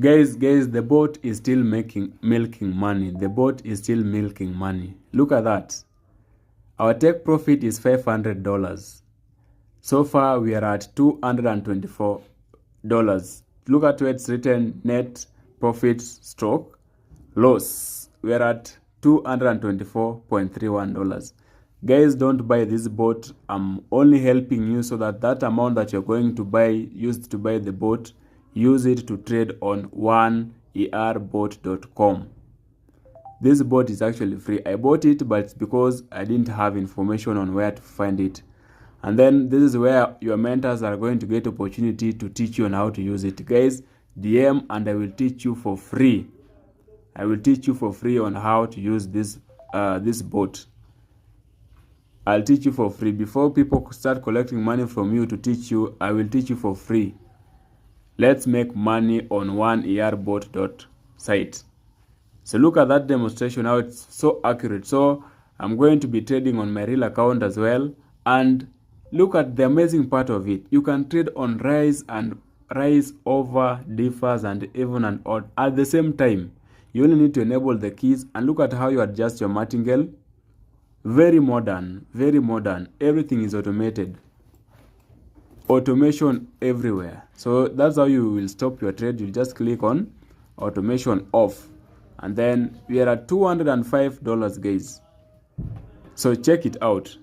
Guys, the bot is still milking money. The bot is still milking money. Look at that. Our take profit is $500. So far, we are at $224. Look at where it's written net profit stroke loss. We are at $224.31. Guys, don't buy this bot. I'm only helping you so that amount that you're going to buy, used to buy the bot, use it to trade on 1erbot.com. This bot is actually free. I bought it, but it's because I didn't have information on where to find it. And then this is where your mentors are going to get opportunity to teach you on how to use it. Guys, DM and I will teach you for free. I will teach you for free on how to use this bot. I'll teach you for free. Before people start collecting money from you to teach you, I will teach you for free. Let's make money on 1erbot.site. So look at that demonstration, how it's so accurate. So I'm going to be trading on my real account as well. And look at the amazing part of it. You can trade on rise over, differs, and even and odd at the same time. You only need to enable the keys, and look at how you adjust your martingale. Very modern, very modern. Everything is automated. Automation everywhere. So that's how you will stop your trade. You just click on automation off, and then we are at $205, guys. So check it out.